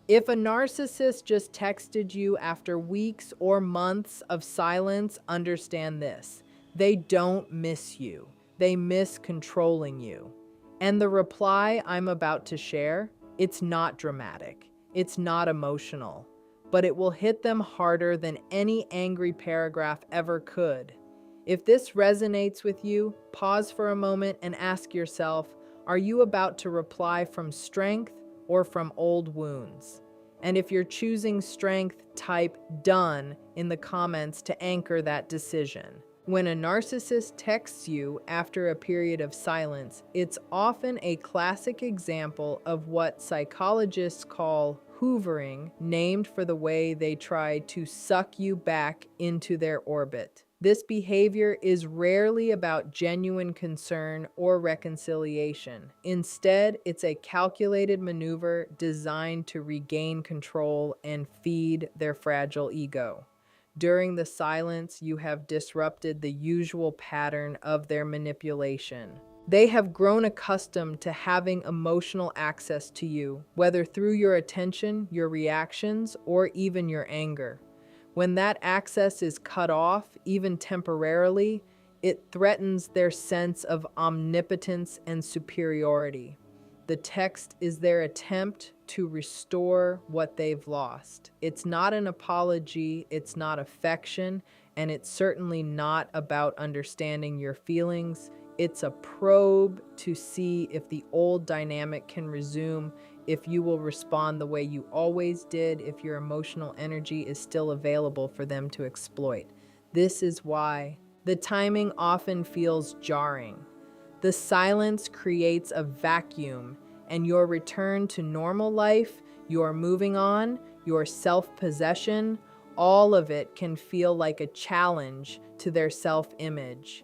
If a narcissist just texted you after weeks or months of silence, understand this. They don't miss you. They miss controlling you. And the reply I'm about to share, it's not dramatic. It's not emotional. But it will hit them harder than any angry paragraph ever could. If this resonates with you, pause for a moment and ask yourself, are you about to reply from strength or from old wounds? And if you're choosing strength, type done in the comments to anchor that decision. When a narcissist texts you after a period of silence, it's often a classic example of what psychologists call hoovering, named for the way they try to suck you back into their orbit. This behavior is rarely about genuine concern or reconciliation. Instead, it's a calculated maneuver designed to regain control and feed their fragile ego. During the silence, you have disrupted the usual pattern of their manipulation. They have grown accustomed to having emotional access to you, whether through your attention, your reactions, or even your anger. When that access is cut off, even temporarily, it threatens their sense of omnipotence and superiority. The text is their attempt to restore what they've lost. It's not an apology, it's not affection, and it's certainly not about understanding your feelings. It's a probe to see if the old dynamic can resume, if you will respond the way you always did, if your emotional energy is still available for them to exploit. This is why the timing often feels jarring. The silence creates a vacuum, and your return to normal life, your moving on, your self-possession, all of it can feel like a challenge to their self-image.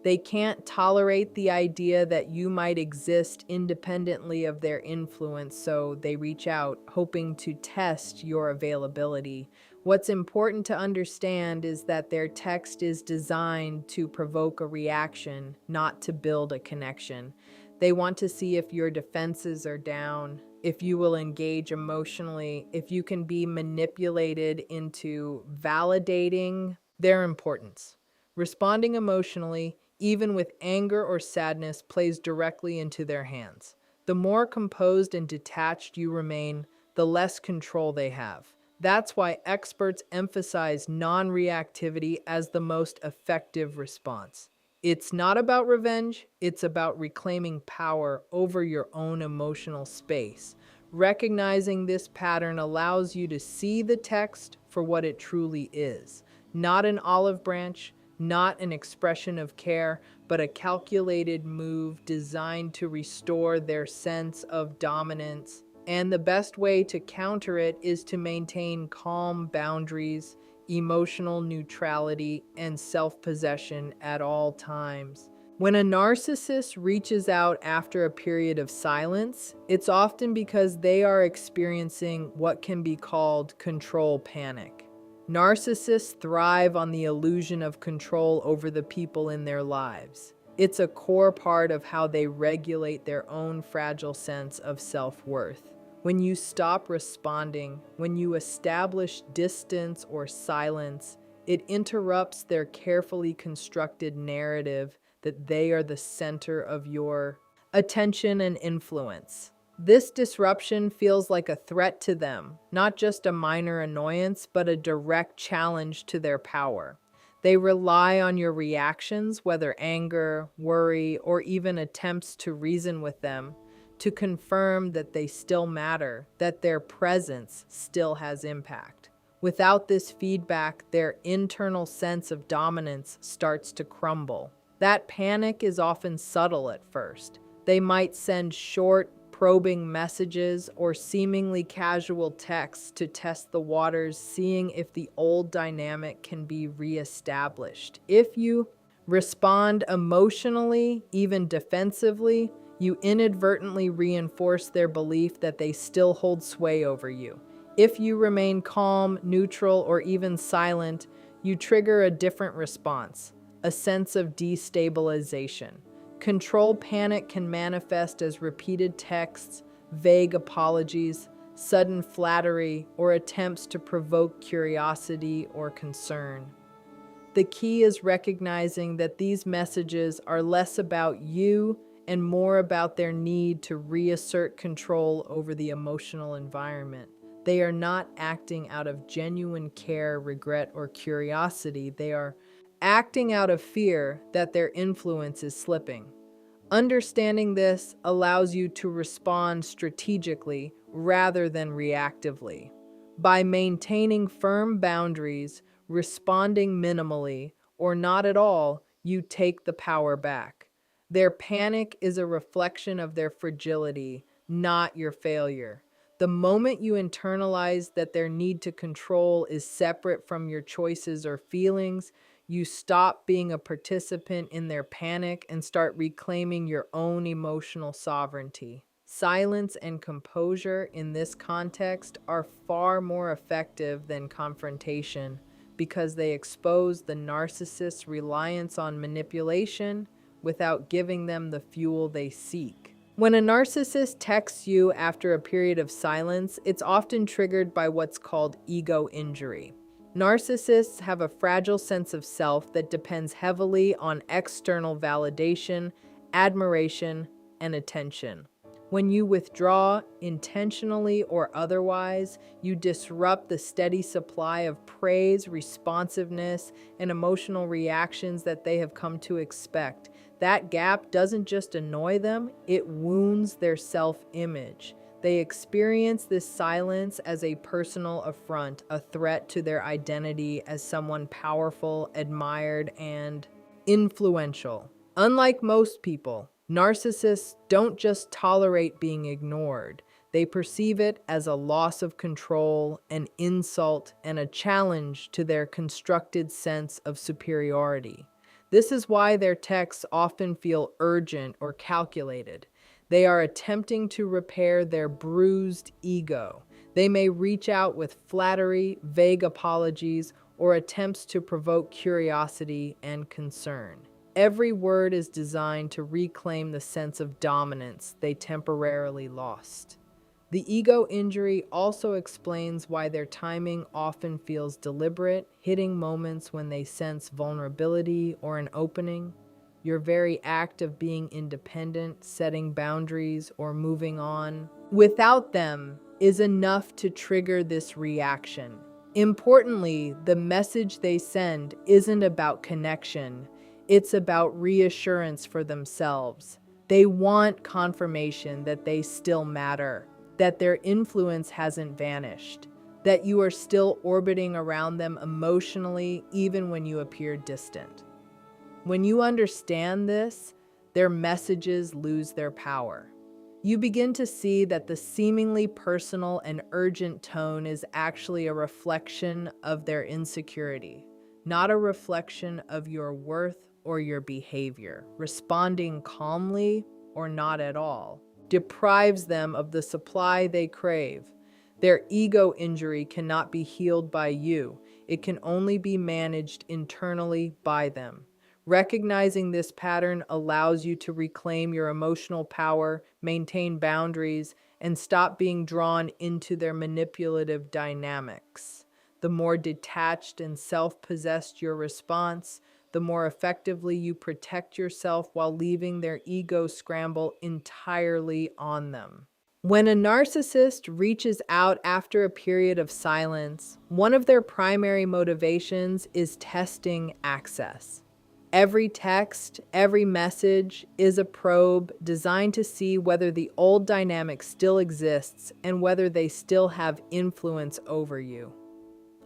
They can't tolerate the idea that you might exist independently of their influence, so they reach out, hoping to test your availability. What's important to understand is that their text is designed to provoke a reaction, not to build a connection. They want to see if your defenses are down, if you will engage emotionally, if you can be manipulated into validating their importance. Responding emotionally, even with anger or sadness, plays directly into their hands. The more composed and detached you remain, the less control they have. That's why experts emphasize non-reactivity as the most effective response. It's not about revenge, it's about reclaiming power over your own emotional space. Recognizing this pattern allows you to see the text for what it truly is, not an olive branch, not an expression of care, but a calculated move designed to restore their sense of dominance. And the best way to counter it is to maintain calm boundaries, emotional neutrality, and self-possession at all times. When a narcissist reaches out after a period of silence, it's often because they are experiencing what can be called control panic. Narcissists thrive on the illusion of control over the people in their lives. It's a core part of how they regulate their own fragile sense of self-worth. When you stop responding, when you establish distance or silence, it interrupts their carefully constructed narrative that they are the center of your attention and influence. This disruption feels like a threat to them, not just a minor annoyance, but a direct challenge to their power. They rely on your reactions, whether anger, worry, or even attempts to reason with them, to confirm that they still matter, that their presence still has impact. Without this feedback, their internal sense of dominance starts to crumble. That panic is often subtle at first. They might send short, probing messages or seemingly casual texts to test the waters, seeing if the old dynamic can be reestablished. If you respond emotionally, even defensively, you inadvertently reinforce their belief that they still hold sway over you. If you remain calm, neutral, or even silent, you trigger a different response, a sense of destabilization. Control panic can manifest as repeated texts, vague apologies, sudden flattery, or attempts to provoke curiosity or concern. The key is recognizing that these messages are less about you and more about their need to reassert control over the emotional environment. They are not acting out of genuine care, regret, or curiosity. They are acting out of fear that their influence is slipping. Understanding this allows you to respond strategically rather than reactively. By maintaining firm boundaries, responding minimally, or not at all, you take the power back. Their panic is a reflection of their fragility, not your failure. The moment you internalize that their need to control is separate from your choices or feelings, you stop being a participant in their panic and start reclaiming your own emotional sovereignty. Silence and composure in this context are far more effective than confrontation because they expose the narcissist's reliance on manipulation without giving them the fuel they seek. When a narcissist texts you after a period of silence, it's often triggered by what's called ego injury. Narcissists have a fragile sense of self that depends heavily on external validation, admiration, and attention. When you withdraw, intentionally or otherwise, you disrupt the steady supply of praise, responsiveness, and emotional reactions that they have come to expect. That gap doesn't just annoy them, it wounds their self-image. They experience this silence as a personal affront, a threat to their identity as someone powerful, admired, and influential. Unlike most people, narcissists don't just tolerate being ignored. They perceive it as a loss of control, an insult, and a challenge to their constructed sense of superiority. This is why their texts often feel urgent or calculated. They are attempting to repair their bruised ego. They may reach out with flattery, vague apologies, or attempts to provoke curiosity and concern. Every word is designed to reclaim the sense of dominance they temporarily lost. The ego injury also explains why their timing often feels deliberate, hitting moments when they sense vulnerability or an opening. Your very act of being independent, setting boundaries, or moving on without them is enough to trigger this reaction. Importantly, the message they send isn't about connection, it's about reassurance for themselves. They want confirmation that they still matter, that their influence hasn't vanished, that you are still orbiting around them emotionally even when you appear distant. When you understand this, their messages lose their power. You begin to see that the seemingly personal and urgent tone is actually a reflection of their insecurity, not a reflection of your worth or your behavior. Responding calmly or not at all deprives them of the supply they crave. Their ego injury cannot be healed by you. It can only be managed internally by them. Recognizing this pattern allows you to reclaim your emotional power, maintain boundaries, and stop being drawn into their manipulative dynamics. The more detached and self-possessed your response, the more effectively you protect yourself while leaving their ego scramble entirely on them. When a narcissist reaches out after a period of silence, one of their primary motivations is testing access. Every text, every message is a probe designed to see whether the old dynamic still exists and whether they still have influence over you.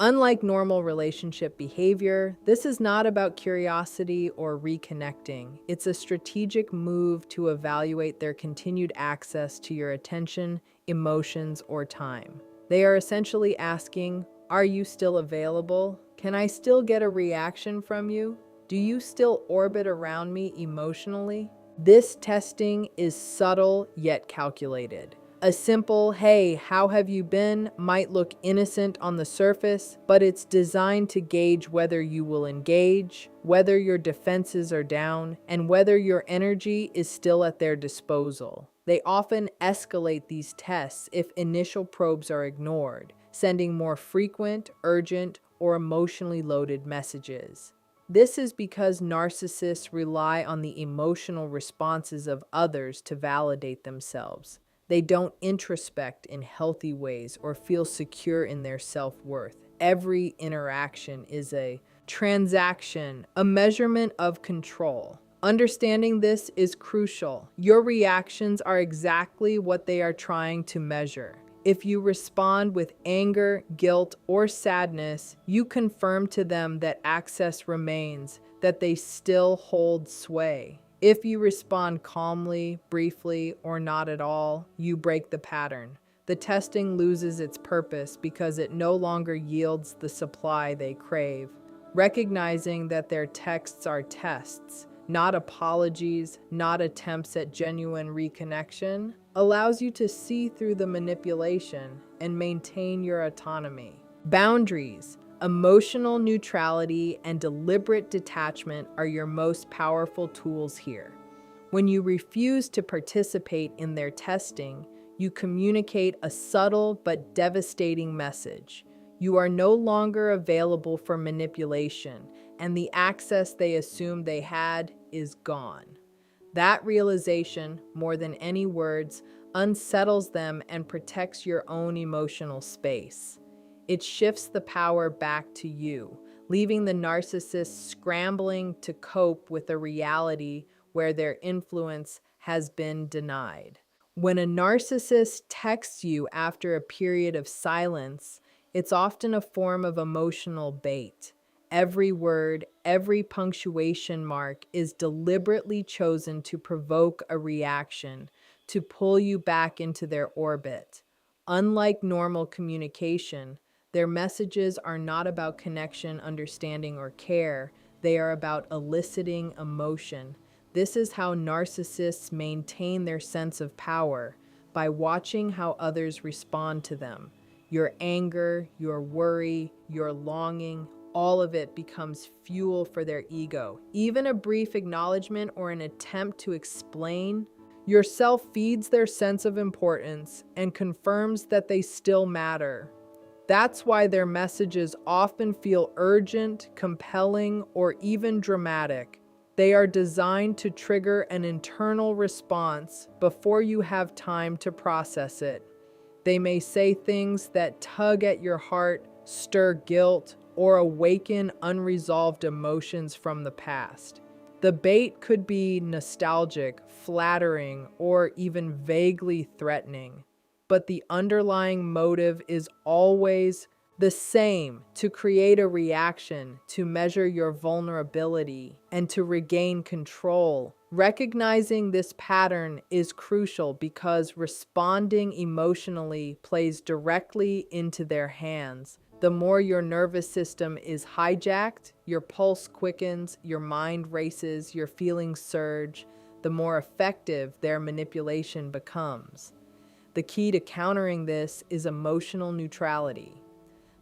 Unlike normal relationship behavior, this is not about curiosity or reconnecting. It's a strategic move to evaluate their continued access to your attention, emotions, or time. They are essentially asking, are you still available? Can I still get a reaction from you? Do you still orbit around me emotionally? This testing is subtle yet calculated. A simple, "Hey, how have you been?" might look innocent on the surface, but it's designed to gauge whether you will engage, whether your defenses are down, and whether your energy is still at their disposal. They often escalate these tests if initial probes are ignored, sending more frequent, urgent, or emotionally loaded messages. This is because narcissists rely on the emotional responses of others to validate themselves. They don't introspect in healthy ways or feel secure in their self-worth. Every interaction is a transaction, a measurement of control. Understanding this is crucial. Your reactions are exactly what they are trying to measure. If you respond with anger, guilt, or sadness, you confirm to them that access remains, that they still hold sway. If you respond calmly, briefly, or not at all, you break the pattern. The testing loses its purpose because it no longer yields the supply they crave. Recognizing that their texts are tests, not apologies, not attempts at genuine reconnection, allows you to see through the manipulation and maintain your autonomy. Boundaries, emotional neutrality, and deliberate detachment are your most powerful tools here. When you refuse to participate in their testing, you communicate a subtle but devastating message. You are no longer available for manipulation, and the access they assumed they had is gone. That realization, more than any words, unsettles them and protects your own emotional space. It shifts the power back to you, leaving the narcissist scrambling to cope with a reality where their influence has been denied. When a narcissist texts you after a period of silence, it's often a form of emotional bait. Every word, every punctuation mark is deliberately chosen to provoke a reaction, to pull you back into their orbit. Unlike normal communication, their messages are not about connection, understanding, or care. They are about eliciting emotion. This is how narcissists maintain their sense of power, by watching how others respond to them. Your anger, your worry, your longing, all of it becomes fuel for their ego. Even a brief acknowledgement or an attempt to explain yourself feeds their sense of importance and confirms that they still matter. That's why their messages often feel urgent, compelling, or even dramatic. They are designed to trigger an internal response before you have time to process it. They may say things that tug at your heart, stir guilt, or awaken unresolved emotions from the past. The bait could be nostalgic, flattering, or even vaguely threatening, but the underlying motive is always the same: to create a reaction, to measure your vulnerability, and to regain control. Recognizing this pattern is crucial because responding emotionally plays directly into their hands. The more your nervous system is hijacked, your pulse quickens, your mind races, your feelings surge, the more effective their manipulation becomes. The key to countering this is emotional neutrality.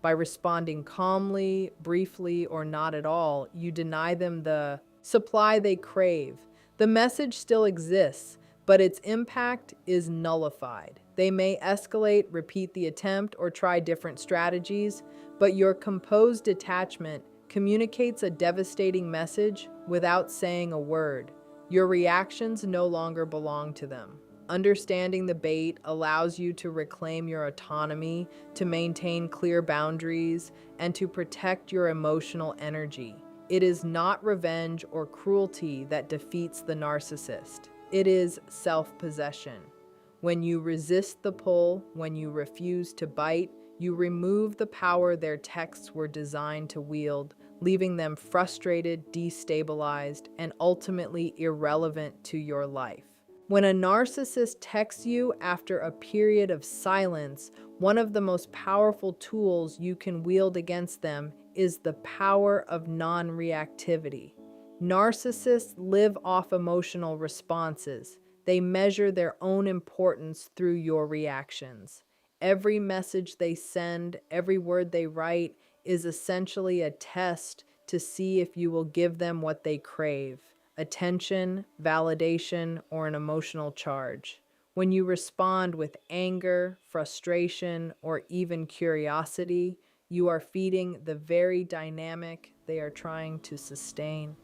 By responding calmly, briefly, or not at all, you deny them the supply they crave. The message still exists, but its impact is nullified. They may escalate, repeat the attempt, or try different strategies, but your composed detachment communicates a devastating message without saying a word. Your reactions no longer belong to them. Understanding the bait allows you to reclaim your autonomy, to maintain clear boundaries, and to protect your emotional energy. It is not revenge or cruelty that defeats the narcissist. It is self-possession. When you resist the pull, when you refuse to bite, you remove the power their texts were designed to wield, leaving them frustrated, destabilized, and ultimately irrelevant to your life. When a narcissist texts you after a period of silence, one of the most powerful tools you can wield against them is the power of non-reactivity. Narcissists live off emotional responses. They measure their own importance through your reactions. Every message they send, every word they write is essentially a test to see if you will give them what they crave: attention, validation, or an emotional charge. When you respond with anger, frustration, or even curiosity, you are feeding the very dynamic they are trying to sustain.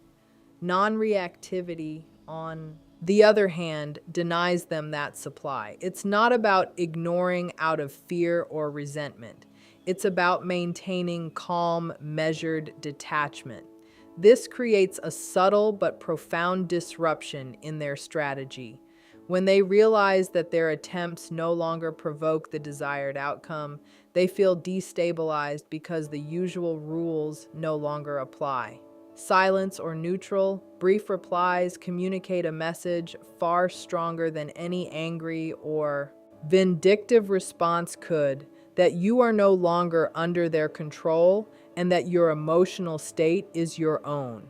Non-reactivity, on the other hand, denies them that supply. It's not about ignoring out of fear or resentment. It's about maintaining calm, measured detachment. This creates a subtle but profound disruption in their strategy. When they realize that their attempts no longer provoke the desired outcome, they feel destabilized because the usual rules no longer apply. Silence or neutral, brief replies communicate a message far stronger than any angry or vindictive response could: that you are no longer under their control and that your emotional state is your own.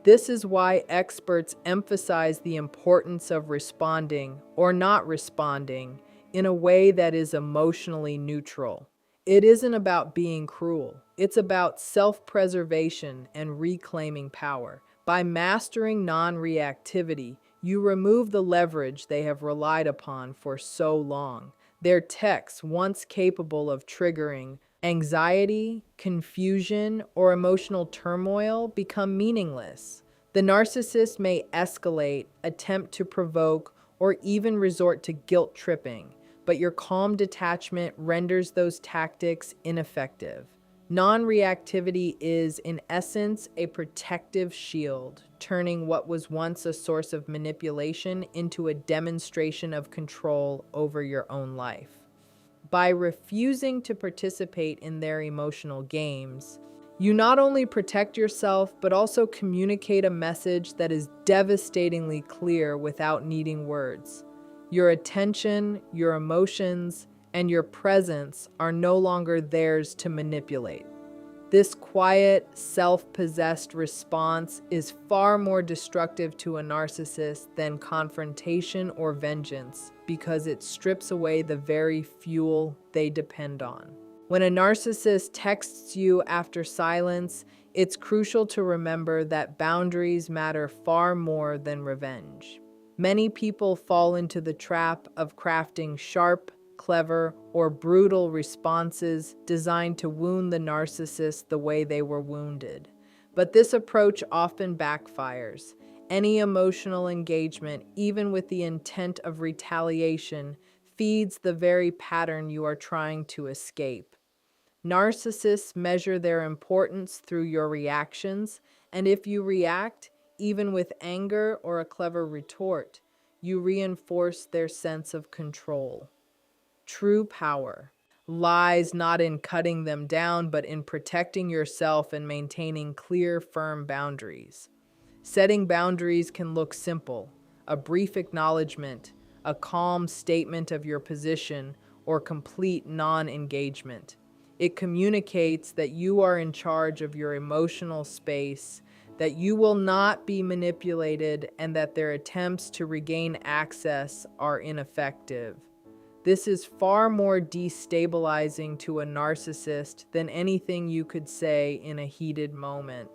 This is why experts emphasize the importance of responding or not responding in a way that is emotionally neutral. It isn't about being cruel. It's about self-preservation and reclaiming power. By mastering non-reactivity, you remove the leverage they have relied upon for so long. Their texts, once capable of triggering anxiety, confusion, or emotional turmoil, become meaningless. The narcissist may escalate, attempt to provoke, or even resort to guilt tripping, but your calm detachment renders those tactics ineffective. Non-reactivity is, in essence, a protective shield, turning what was once a source of manipulation into a demonstration of control over your own life. By refusing to participate in their emotional games, you not only protect yourself, but also communicate a message that is devastatingly clear without needing words. Your attention, your emotions, and your presence are no longer theirs to manipulate. This quiet, self-possessed response is far more destructive to a narcissist than confrontation or vengeance because it strips away the very fuel they depend on. When a narcissist texts you after silence, it's crucial to remember that boundaries matter far more than revenge. Many people fall into the trap of crafting sharp, clever, or brutal responses designed to wound the narcissist the way they were wounded. But this approach often backfires. Any emotional engagement, even with the intent of retaliation, feeds the very pattern you are trying to escape. Narcissists measure their importance through your reactions, and if you react, even with anger or a clever retort, you reinforce their sense of control. True power lies not in cutting them down, but in protecting yourself and maintaining clear, firm boundaries. Setting boundaries can look simple: a brief acknowledgement, a calm statement of your position, or complete non-engagement. It communicates that you are in charge of your emotional space, that you will not be manipulated, and that their attempts to regain access are ineffective. This is far more destabilizing to a narcissist than anything you could say in a heated moment.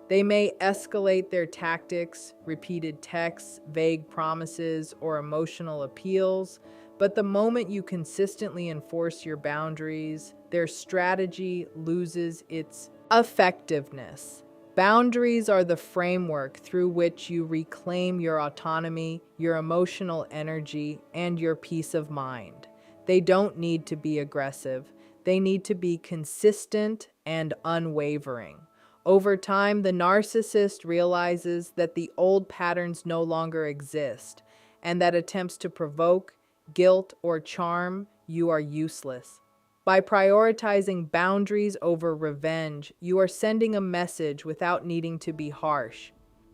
They may escalate their tactics, repeated texts, vague promises, or emotional appeals, but the moment you consistently enforce your boundaries, their strategy loses its effectiveness. Boundaries are the framework through which you reclaim your autonomy, your emotional energy, and your peace of mind. They don't need to be aggressive. They need to be consistent and unwavering. Over time, the narcissist realizes that the old patterns no longer exist, and that attempts to provoke, guilt, or charm you are useless. By prioritizing boundaries over revenge, you are sending a message without needing to be harsh.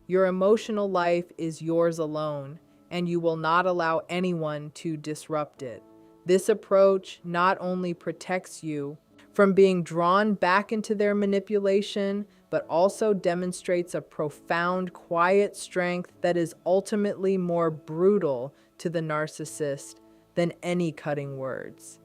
Your emotional life is yours alone, and you will not allow anyone to disrupt it. This approach not only protects you from being drawn back into their manipulation, but also demonstrates a profound, quiet strength that is ultimately more brutal to the narcissist than any cutting words.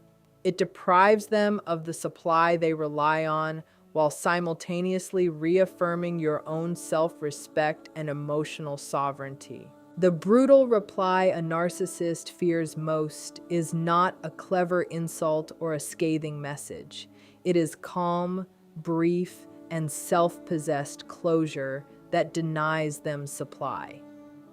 It deprives them of the supply they rely on while simultaneously reaffirming your own self-respect and emotional sovereignty. The brutal reply a narcissist fears most is not a clever insult or a scathing message. It is calm, brief, and self-possessed closure that denies them supply.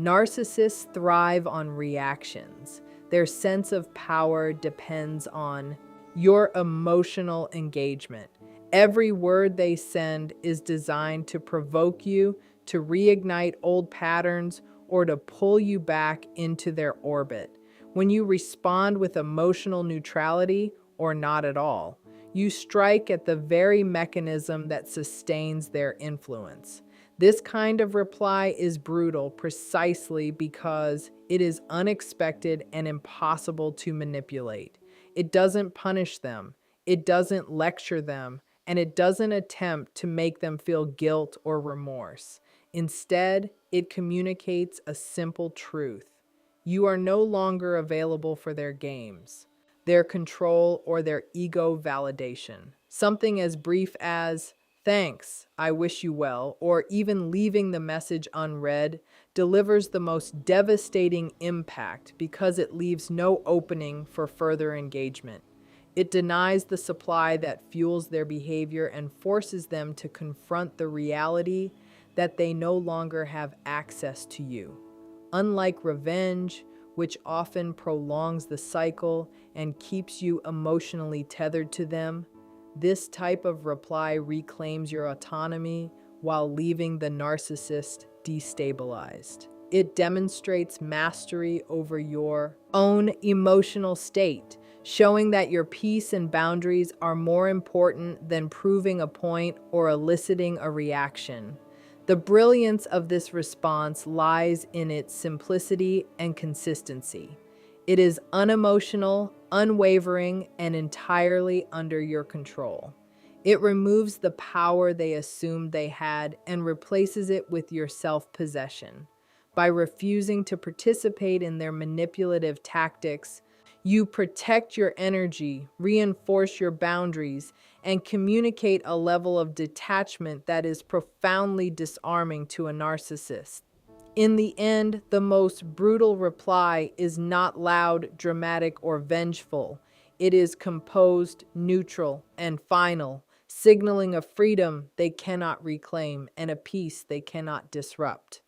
Narcissists thrive on reactions. Their sense of power depends on your emotional engagement. Every word they send is designed to provoke you, to reignite old patterns, or to pull you back into their orbit. When you respond with emotional neutrality, or not at all, you strike at the very mechanism that sustains their influence. This kind of reply is brutal precisely because it is unexpected and impossible to manipulate. It doesn't punish them, it doesn't lecture them, and it doesn't attempt to make them feel guilt or remorse. Instead, it communicates a simple truth. You are no longer available for their games, their control, or their ego validation. Something as brief as, "Thanks, I wish you well," or even leaving the message unread, delivers the most devastating impact because it leaves no opening for further engagement. It denies the supply that fuels their behavior and forces them to confront the reality that they no longer have access to you. Unlike revenge, which often prolongs the cycle and keeps you emotionally tethered to them, this type of reply reclaims your autonomy while leaving the narcissist destabilized. It demonstrates mastery over your own emotional state, showing that your peace and boundaries are more important than proving a point or eliciting a reaction. The brilliance of this response lies in its simplicity and consistency. It is unemotional, unwavering, and entirely under your control. It removes the power they assumed they had and replaces it with your self-possession. By refusing to participate in their manipulative tactics, you protect your energy, reinforce your boundaries, and communicate a level of detachment that is profoundly disarming to a narcissist. In the end, the most brutal reply is not loud, dramatic, or vengeful. It is composed, neutral, and final, signaling a freedom they cannot reclaim and a peace they cannot disrupt.